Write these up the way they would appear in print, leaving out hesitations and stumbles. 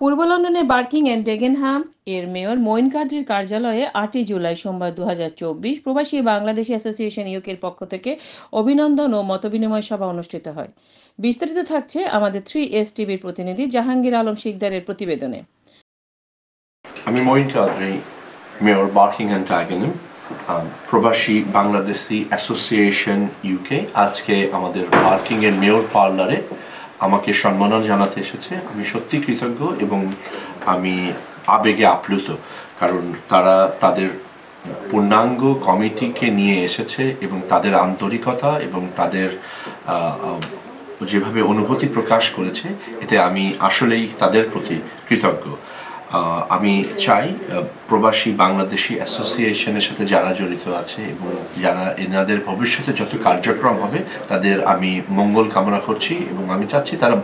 পূর্ব লন্ডনের barking and Dagenham এর mayor Moin কাদরীর কার্যালয়ে 8 জুলাই সোমবার 2024 প্রবাসী বাংলাদেশি অ্যাসোসিয়েশন ইউকের পক্ষ থেকে অভিনন্দন ও মতবিনিময় সভা অনুষ্ঠিত হয়। বিস্তারিত থাকছে আমাদের 3S টিভির প্রতিনিধি জাহাঙ্গীর আলম শিকদারের প্রতিবেদনে। আমি Moyeen Qadri, mayor Barking and Dagenham, প্রবাসী বাংলাদেশি অ্যাসোসিয়েশন ইউকে আজকে আমাদের বার্কিং এর মেয়র পার্লারে আমাকে সম্মাননা জানাতে এসেছে। আমি সত্যি কৃতজ্ঞ এবং আমি আবেগে আপ্লুত, কারণ তারা তাদের পূর্ণাঙ্গ কমিটিকে নিয়ে এসেছে এবং তাদের আন্তরিকতা এবং তাদের যেভাবে অনুভূতি প্রকাশ করেছে, এতে আমি আসলেই তাদের প্রতি কৃতজ্ঞ। আমি চাই প্রবাসী বাংলাদেশি অ্যাসোসিয়েশনের সাথে যারা জড়িত আছে এবং যারা এনাদের ভবিষ্যতে যত কার্যক্রম হবে তাদের আমি মঙ্গল কামনা করছি এবং আমি চাচ্ছি তারা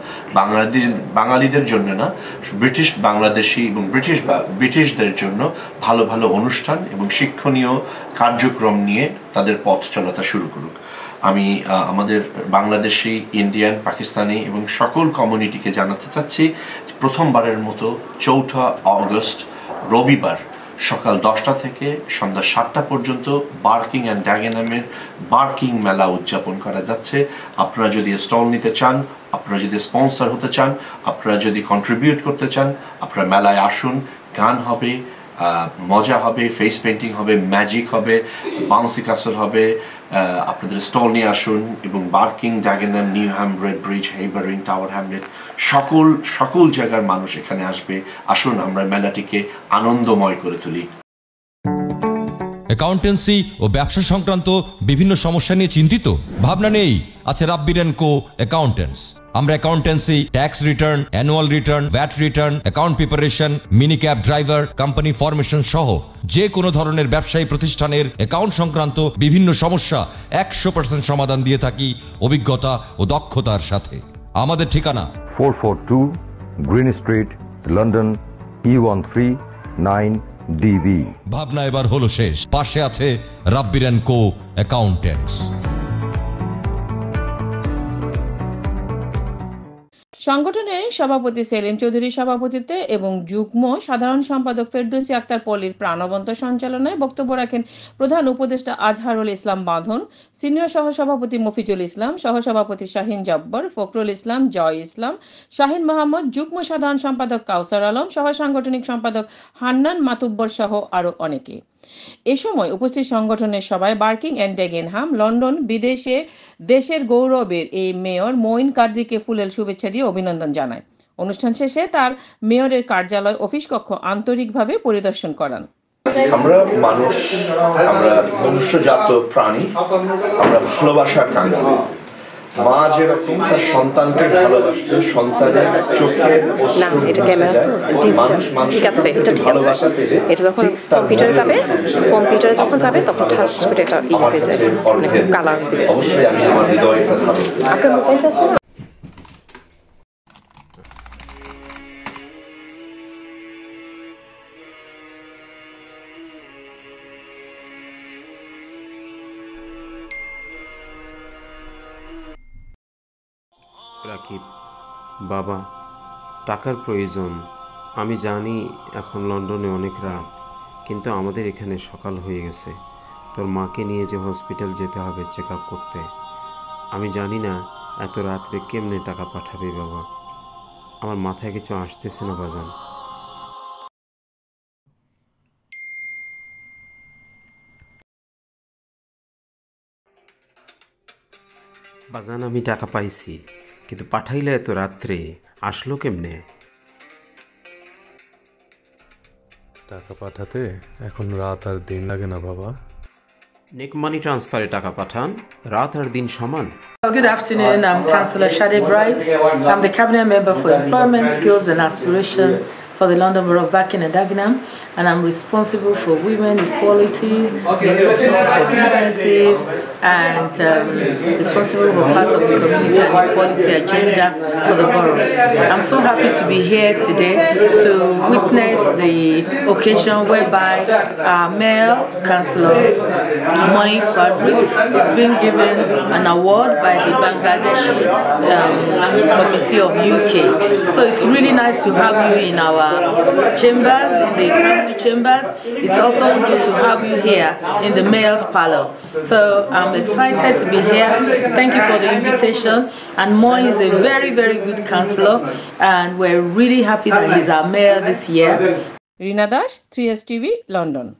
বাঙালিদের জন্য না, ব্রিটিশ বাংলাদেশি এবং ব্রিটিশদের জন্য ভালো ভালো অনুষ্ঠান এবং শিক্ষণীয় কার্যক্রম নিয়ে তাদের পথ চলাটা শুরু করুক। আমি আমাদের বাংলাদেশি, ইন্ডিয়ান, পাকিস্তানি এবং সকল কমিউনিটিকে জানাতে চাচ্ছি প্রথমবারের মতো 4 অগস্ট রবিবার সকাল 10টা থেকে সন্ধ্যা 7টা পর্যন্ত বার্কিং অ্যান্ড ডেগেনহামের বার্কিং মেলা উদযাপন করা যাচ্ছে। আপনারা যদি স্টল নিতে চান, আপনারা যদি স্পন্সর হতে চান, আপনারা যদি কন্ট্রিবিউট করতে চান, আপনারা মেলায় আসুন। গান হবে, মজা হবে, ফেস পেন্টিং হবে, ম্যাজিক হবে, বাউন্সি ক্যাসল হবে। আপনাদের স্টল নিয়ে আসুন এবং Barking, Dagenham, Newham, Redbridge, হেইবারিং, টাওয়ার হ্যামলেট সকল জায়গার মানুষ এখানে আসবে। আসুন আমরা মেলাটিকে আনন্দময় করে তুলি। অ্যাকাউন্টেন্সি ও ব্যবসা সংক্রান্ত বিভিন্ন সমস্যা নিয়ে চিন্তিত? ভাবনা নেই, আছে রাব্বির অ্যান্ড কো অ্যাকাউন্টেন্টস। আমরা accountancy, tax return, annual return, VAT return, account preparation, mini cab driver, company formation সহ যে কোনো ধরনের ব্যবসায়ী প্রতিষ্ঠানের অ্যাকাউন্ট সংক্রান্ত বিভিন্ন সমস্যা 100% সমাধান দিয়ে থাকি অভিজ্ঞতা ও দক্ষতার সাথে। আমাদের ঠিকানা 442 green street, London, E139 DB। ভাবনা এবার হলো শেষ। পাশে আছে রাব্বির অ্যান্ড কো অ্যাকাউন্টেন্টস। সংগঠনের সভাপতি সেলিম চৌধুরীর সভাপতিত্বে এবং যুগ্ম সাধারণ সম্পাদক ফেরদৌসী আক্তার পল্লীর প্রাণবন্ত সঞ্চালনায় বক্তব্য রাখেন প্রধান উপদেষ্টা আজহারুল ইসলাম বাঁধন, সিনিয়র সহসভাপতি মফিজুল ইসলাম, সহসভাপতি শাহিন জব্বর, ফখরুল ইসলাম, জয় ইসলাম, শাহিন মোহাম্মদ, যুগ্ম সাধারণ সম্পাদক কাউসার আলম, সহ সাংগঠনিক সম্পাদক হান্নান মাতুব্বর সহ আরও অনেকে। এ সময় উপস্থিত সংগঠনের সভায় বার্কিং অ্যান্ড ডেগেনহাম, লন্ডন, বিদেশে দেশের গৌরবের এই মেয়র মঈন কাদরীকে ফুলেল শুভেচ্ছা দিয়ে অভিনন্দন জানায়। অনুষ্ঠান শেষে তার মেয়রের কার্যালয় অফিস কক্ষ আন্তরিকভাবে পরিদর্শন করান। আমরা মানুষ, আমরা মনুষ্যজাত প্রাণী, আমরা ভালোবাসার কাঙ্গাল। মা যেরকম তার সন্তানকে ভালোবাসবে, সন্তানের চোখের অবশ্যই আমি আমার হৃদয়টা ধারণ। রাকিব, বাবা, টাকার প্রয়োজন। আমি জানি এখন লন্ডনে অনেক রাত, কিন্তু আমাদের এখানে সকাল হয়ে গেছে। তোর মাকে নিয়ে যে হসপিটাল যেতে হবে চেক আপ করতে। আমি জানি না এত রাত্রে কেমনে টাকা পাঠাবে বাবা। আমার মাথায় কিছু আসতেছে না বাজান। বাজান, আমি টাকা পাইছি, কিন্তু পাঠাইলে এত রাত্রে আসলো কেমনে? টাকা পাঠাতে এখন রাত আর দিন লাগে না বাবা। নেক মানি ট্রান্সফারে টাকা পাঠান, রাত আর দিন সমান। Good afternoon, I'm Councillor Shade Bright. I'm the Cabinet Member for Employment, Skills and Aspiration for the London Borough of Barking and Dagenham, and I'm responsible for women equalities, for businesses, and responsible for part of the community and equality agenda for the borough. I'm so happy to be here today to witness the occasion whereby our Mayor, Councillor Moi Quadri, is being given an award by the Bangladeshi Committee of UK. So it's really nice to have you in our chambers, in the council chambers. It's also good to have you here in the Mayor's Parlour. So I'm excited to be here. Thank you for the invitation. And Moi is a very, very good councillor, and we're really happy that he's our Mayor this year. Rina Das, 3S TV, London.